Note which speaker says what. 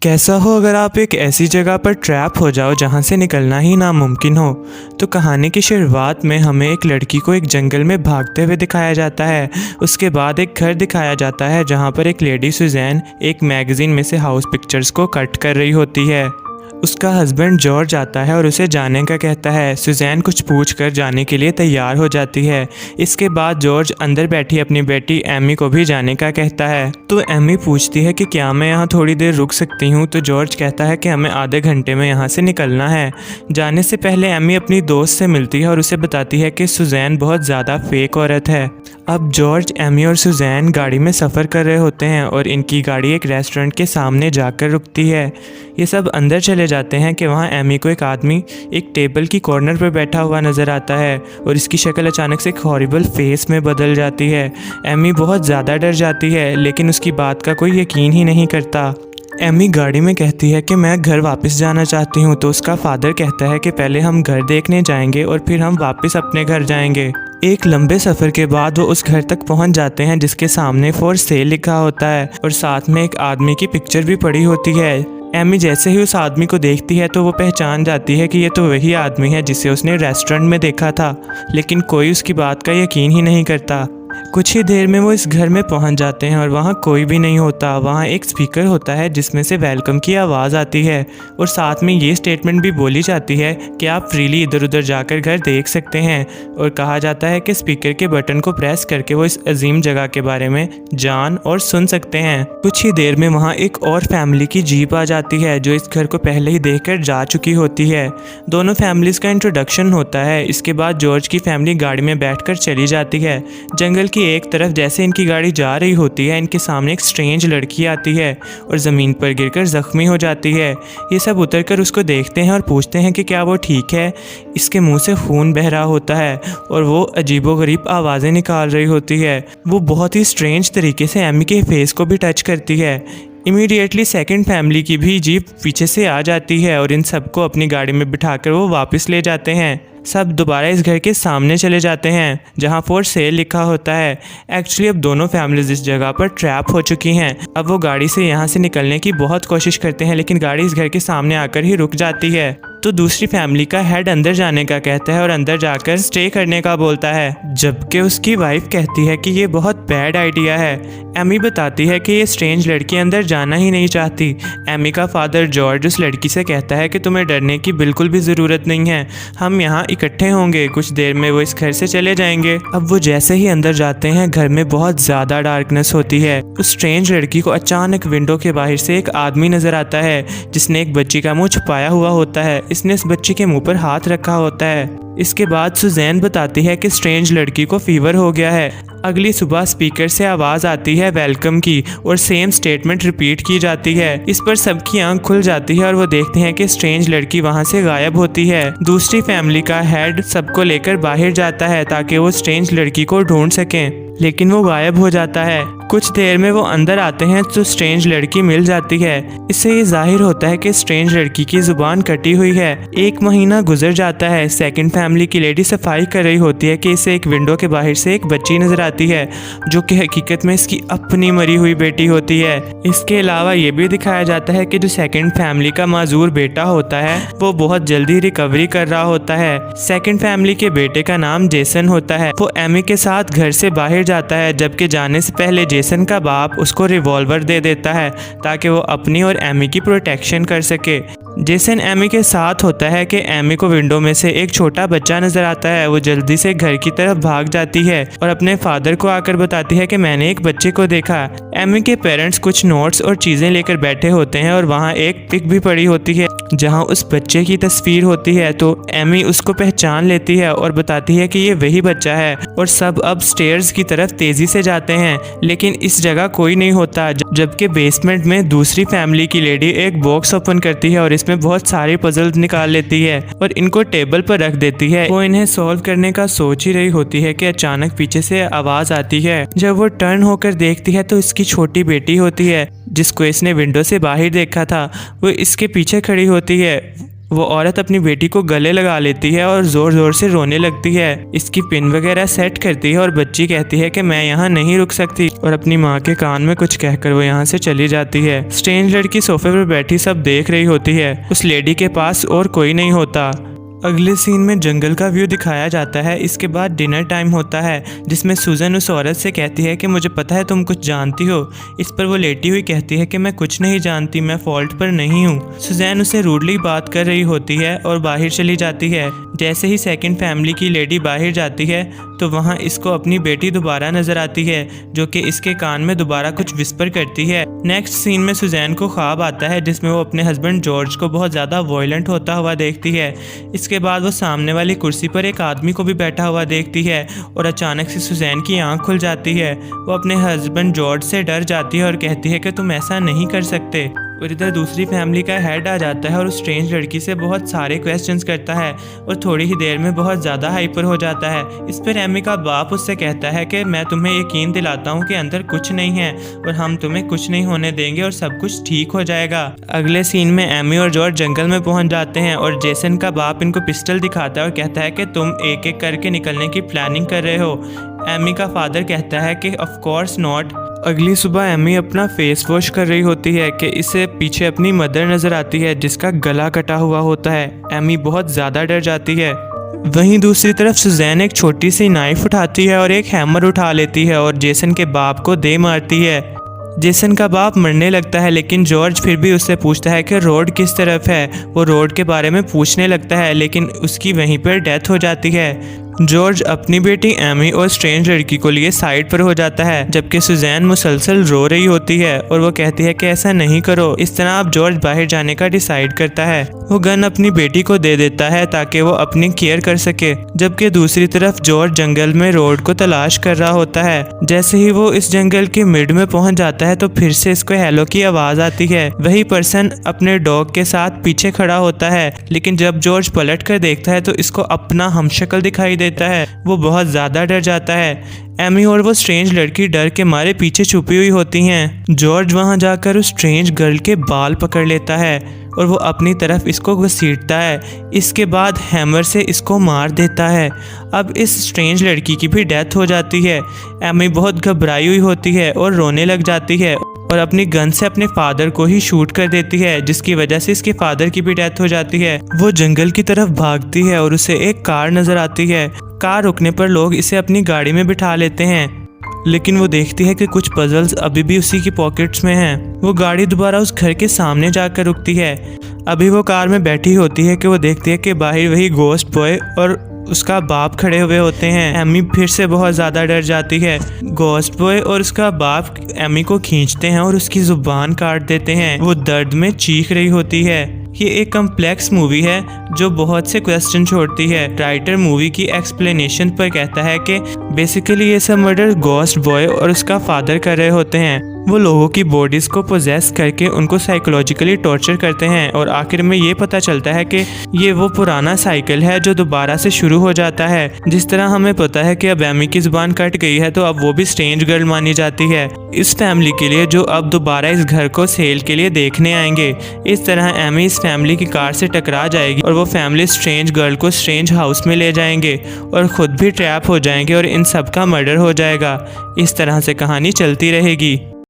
Speaker 1: कैसा हो अगर आप एक ऐसी जगह पर ट्रैप हो जाओ जहां से निकलना ही नामुमकिन हो। तो कहानी की शुरुआत में हमें एक लड़की को एक जंगल में भागते हुए दिखाया जाता है। उसके बाद एक घर दिखाया जाता है जहां पर एक लेडी सुजैन एक मैगजीन में से हाउस पिक्चर्स को कट कर रही होती है। उसका हस्बैंड जॉर्ज आता है और उसे जाने का कहता है। सुजैन कुछ पूछ कर जाने के लिए तैयार हो जाती है। इसके बाद जॉर्ज अंदर बैठी अपनी बेटी एमी को भी जाने का कहता है। तो एमी पूछती है कि क्या मैं यहाँ थोड़ी देर रुक सकती हूँ। तो जॉर्ज कहता है कि हमें आधे घंटे में यहाँ से निकलना है। जाने से पहले एमी अपनी दोस्त से मिलती है और उसे बताती है कि सुजैन बहुत ज़्यादा फेक औरत है। अब जॉर्ज, एमी और सुजैन गाड़ी में सफ़र कर रहे होते हैं और इनकी गाड़ी एक रेस्टोरेंट के सामने जाकर रुकती है। ये सब अंदर चले जाते हैं कि वहाँ एमी को एक आदमी एक टेबल की कॉर्नर पर बैठा हुआ नज़र आता है और इसकी शक्ल अचानक से एक हॉरिबल फेस में बदल जाती है। एमी बहुत ज़्यादा डर जाती है लेकिन उसकी बात का कोई यकीन ही नहीं करता। एमी गाड़ी में कहती है कि मैं घर वापस जाना चाहती हूँ। तो उसका फादर कहता है कि पहले हम घर देखने जाएंगे और फिर हम वापस अपने घर जाएंगे। एक लंबे सफ़र के बाद वो उस घर तक पहुँच जाते हैं जिसके सामने फॉर सेल लिखा होता है और साथ में एक आदमी की पिक्चर भी पड़ी होती है। एमी जैसे ही उस आदमी को देखती है तो वो पहचान जाती है कि ये तो वही आदमी है जिसे उसने रेस्टोरेंट में देखा था, लेकिन कोई उसकी बात का यकीन ही नहीं करता। कुछ ही देर में वो इस घर में पहुंच जाते हैं और वहाँ कोई भी नहीं होता। वहाँ एक स्पीकर होता है जिसमें से वेलकम की आवाज़ आती है और साथ में ये स्टेटमेंट भी बोली जाती है कि आप फ्रीली इधर उधर जाकर घर देख सकते हैं। और कहा जाता है कि स्पीकर के बटन को प्रेस करके वो इस अजीम जगह के बारे में जान और सुन सकते हैं। कुछ ही देर में वहाँ एक और फैमिली की जीप आ जाती है जो इस घर को पहले ही देख कर जा चुकी होती है। दोनों फैमिलीज़ का इंट्रोडक्शन होता है। इसके बाद जॉर्ज की फैमिली गाड़ी में बैठ कर चली जाती है। जंगल की एक तरफ जैसे इनकी गाड़ी जा रही होती है, इनके सामने एक स्ट्रेंज लड़की आती है और ज़मीन पर गिरकर ज़ख्मी हो जाती है। ये सब उतरकर उसको देखते हैं और पूछते हैं कि क्या वो ठीक है। इसके मुंह से खून बह रहा होता है और वो अजीबोगरीब आवाज़ें निकाल रही होती है। वो बहुत ही स्ट्रेंज तरीके से एमी के फेस को भी टच करती है। इमीडिएटली सेकंड फैमिली की भी जीप पीछे से आ जाती है और इन सबको अपनी गाड़ी में बिठाकर वो वापस ले जाते हैं। सब दोबारा इस घर के सामने चले जाते हैं जहां फॉर सेल लिखा होता है। एक्चुअली अब दोनों फैमिलीज इस जगह पर ट्रैप हो चुकी हैं। अब वो गाड़ी से यहां से निकलने की बहुत कोशिश करते हैं लेकिन गाड़ी इस घर के सामने आकर ही रुक जाती है। तो दूसरी फैमिली का हेड अंदर जाने का कहता है और अंदर जाकर स्टे करने का बोलता है, जबकि उसकी वाइफ कहती है कि ये बहुत बैड आइडिया है। एमी बताती है कि ये स्ट्रेंज लड़की अंदर जाना ही नहीं चाहती। एमी का फादर जॉर्ज उस लड़की से कहता है कि तुम्हें डरने की बिल्कुल भी ज़रूरत नहीं है, हम यहाँ इकट्ठे होंगे, कुछ देर में वो इस घर से चले जाएंगे। अब वो जैसे ही अंदर जाते हैं घर में बहुत ज़्यादा डार्कनेस होती है। उस स्ट्रेंज लड़की को अचानक विंडो के बाहर से एक आदमी नज़र आता है जिसने एक बच्ची का मुँह छुपाया हुआ होता है। इसने इस बच्ची के मुंह पर हाथ रखा होता है। इसके बाद सुजैन बताती है कि स्ट्रेंज लड़की को फीवर हो गया है। अगली सुबह स्पीकर से आवाज़ आती है वेलकम की और सेम स्टेटमेंट रिपीट की जाती है। इस पर सबकी आंख खुल जाती है और वो देखते हैं कि स्ट्रेंज लड़की वहां से गायब होती है। दूसरी फैमिली का हेड सबको लेकर बाहर जाता है ताकि वो स्ट्रेंज लड़की को ढूंढ सकें, लेकिन वो गायब हो जाता है। कुछ देर में वो अंदर आते हैं तो स्ट्रेंज लड़की मिल जाती है। इससे ये जाहिर होता है कि स्ट्रेंज लड़की की जुबान कटी हुई है। एक महीना गुजर जाता है। सेकंड फैमिली की लेडी सफाई कर रही होती है कि इसे एक विंडो के बाहर से एक बच्ची नजर आती है जो कि हकीकत में इसकी अपनी मरी हुई बेटी होती है। इसके अलावा ये भी दिखाया जाता है कि जो सेकंड फैमिली का माजूर बेटा होता है वो बहुत जल्दी रिकवरी कर रहा होता है। सेकंड फैमिली के बेटे का नाम जेसन होता है। वो एमी के साथ घर से बाहर जाता है, जबकि जाने से पहले जेसन का बाप उसको रिवॉल्वर दे देता है ताकि वो अपनी और एमी की प्रोटेक्शन कर सके। जेसन एमी के साथ होता है कि एमी को विंडो में से एक छोटा बच्चा नजर आता है। वो जल्दी से घर की तरफ भाग जाती है और अपने फादर को आकर बताती है कि मैंने एक बच्चे को देखा। एमी के पेरेंट्स कुछ नोट्स और चीजें लेकर बैठे होते हैं और वहाँ एक पिक भी पड़ी होती है जहाँ उस बच्चे की तस्वीर होती है। तो एमी उसको पहचान लेती है और बताती है कि ये वही बच्चा है और सब अब स्टेयर्स की तरफ तेजी से जाते हैं, लेकिन इस जगह कोई नहीं होता। जबकि बेसमेंट में दूसरी फैमिली की लेडी एक बॉक्स ओपन करती है और इसमें बहुत सारे पजल्स निकाल लेती है और इनको टेबल पर रख देती है। वो इन्हें सॉल्व करने का सोच ही रही होती है कि अचानक पीछे से आवाज आती है। जब वो टर्न होकर देखती है तो इसकी छोटी बेटी होती है जिसको इसने विंडो से बाहर देखा था। वो इसके पीछे खड़ी होती है। वो औरत अपनी बेटी को गले लगा लेती है और ज़ोर ज़ोर से रोने लगती है। इसकी पिन वगैरह सेट करती है और बच्ची कहती है कि मैं यहाँ नहीं रुक सकती और अपनी माँ के कान में कुछ कहकर वो यहाँ से चली जाती है। स्ट्रेंज लड़की सोफे पर बैठी सब देख रही होती है। उस लेडी के पास और कोई नहीं होता। अगले सीन में जंगल का व्यू दिखाया जाता है। इसके बाद डिनर टाइम होता है जिसमें सुजन उस औरत से कहती है कि मुझे पता है तुम कुछ जानती हो। इस पर वो लेटी हुई कहती है कि मैं कुछ नहीं जानती, मैं फॉल्ट पर नहीं हूँ। सुजैन उसे रूडली बात कर रही होती है और बाहर चली जाती है। जैसे ही सेकंड फैमिली की लेडी बाहर जाती है तो वहाँ इसको अपनी बेटी दोबारा नजर आती है जो कि इसके कान में दोबारा कुछ विस्पर करती है। नेक्स्ट सीन में सुजैन को ख्वाब आता है जिसमें वो अपने हस्बैंड जॉर्ज को बहुत ज़्यादा वॉयलेंट होता हुआ देखती है। इसके बाद वो सामने वाली कुर्सी पर एक आदमी को भी बैठा हुआ देखती है और अचानक से सुजैन की आंख खुल जाती है। वो अपने हस्बैंड जॉर्ज से डर जाती है और कहती है कि तुम ऐसा नहीं कर सकते। और इधर दूसरी फैमिली का हेड आ जाता है और उस स्ट्रेंज लड़की से बहुत सारे क्वेश्चंस करता है और थोड़ी ही देर में बहुत ज़्यादा हाइपर हो जाता है। इस पर एमी का बाप उससे कहता है कि मैं तुम्हें यकीन दिलाता हूँ कि अंदर कुछ नहीं है और हम तुम्हें कुछ नहीं होने देंगे और सब कुछ ठीक हो जाएगा। अगले सीन में एमी और जॉर्ज जंगल में पहुँच जाते हैं और जेसन का बाप इनको पिस्टल दिखाता है और कहता है कि तुम एक एक करके निकलने की प्लानिंग कर रहे हो। एमी का फादर कहता है कि ऑफ कोर्स नॉट। अगली सुबह एमी अपना फेस वॉश कर रही होती है कि इसे पीछे अपनी मदर नज़र आती है जिसका गला कटा हुआ होता है। एमी बहुत ज़्यादा डर जाती है। वहीं दूसरी तरफ सुजैन एक छोटी सी नाइफ उठाती है और एक हैमर उठा लेती है और जेसन के बाप को दे मारती है। जेसन का बाप मरने लगता है लेकिन जॉर्ज फिर भी उससे पूछता है कि रोड किस तरफ है। वो रोड के बारे में पूछने लगता है लेकिन उसकी वहीं पर डेथ हो जाती है। जॉर्ज अपनी बेटी एमी और स्ट्रेंज लड़की को लिए साइड पर हो जाता है जबकि सुजैन मुसलसल रो रही होती है और वो कहती है कि ऐसा नहीं करो। इस तरह अब जॉर्ज बाहर जाने का डिसाइड करता है। वो गन अपनी बेटी को दे देता है ताकि वो अपनी केयर कर सके, जबकि दूसरी तरफ जॉर्ज जंगल में रोड को तलाश कर रहा होता है। जैसे ही वो इस जंगल के मिड में पहुंच जाता है तो फिर से इसको हेलो की आवाज़ आती है। वही पर्सन अपने डॉग के साथ पीछे खड़ा होता है लेकिन जब जॉर्ज पलट कर देखता है तो इसको अपना हमशक्ल दिखाई देता है। वो बहुत ज़्यादा डर जाता है। एमी और वो स्ट्रेंज लड़की डर के मारे पीछे छुपी हुई होती हैं। जॉर्ज वहां जाकर उस स्ट्रेंज गर्ल के बाल पकड़ लेता है और वो अपनी तरफ इसको घसीटता है। इसके बाद हैमर से इसको मार देता है। अब इस स्ट्रेंज लड़की की भी डेथ हो जाती है। एमी बहुत घबराई हुई होती है और रोने लग जाती है और अपनी गन से अपने फादर को ही शूट कर देती है जिसकी वजह से इसके फादर की भी डेथ हो जाती है। वो जंगल की तरफ भागती है और उसे एक कार नजर आती है। कार रुकने पर लोग इसे अपनी गाड़ी में बिठा लेते हैं लेकिन वो देखती है कि कुछ पजल्स अभी भी उसी की पॉकेट्स में हैं। वो गाड़ी दोबारा उस घर के सामने जाकर रुकती है। अभी वो कार में बैठी होती है कि वो देखती है कि बाहर वही गोस्ट बॉय और उसका बाप खड़े हुए होते हैं। एमी फिर से बहुत ज़्यादा डर जाती है। गोस्ट बॉय और उसका बाप एमी को खींचते हैं और उसकी ज़ुबान काट देते हैं। वो दर्द में चीख रही होती है। ये एक कम्प्लेक्स मूवी है जो बहुत से क्वेश्चन छोड़ती है। राइटर मूवी की एक्सप्लेनेशन पर कहता है कि बेसिकली ये सब मर्डर गोस्ट बॉय और उसका फादर कर रहे होते हैं। वो लोगों की बॉडीज़ को पोजेस करके उनको साइकोलॉजिकली टॉर्चर करते हैं और आखिर में ये पता चलता है कि ये वो पुराना साइकिल है जो दोबारा से शुरू हो जाता है। जिस तरह हमें पता है कि अब एमी की ज़ुबान कट गई है तो अब वो भी स्ट्रेंज गर्ल मानी जाती है इस फैमिली के लिए जो अब दोबारा इस घर को सेल के लिए देखने आएंगे। इस तरह एमी इस फैमिली की कार से टकरा जाएगी और वो फैमिली स्ट्रेंज गर्ल को स्ट्रेंज हाउस में ले जाएंगे और ख़ुद भी ट्रैप हो जाएंगे और इन सब का मर्डर हो जाएगा। इस तरह से कहानी चलती रहेगी।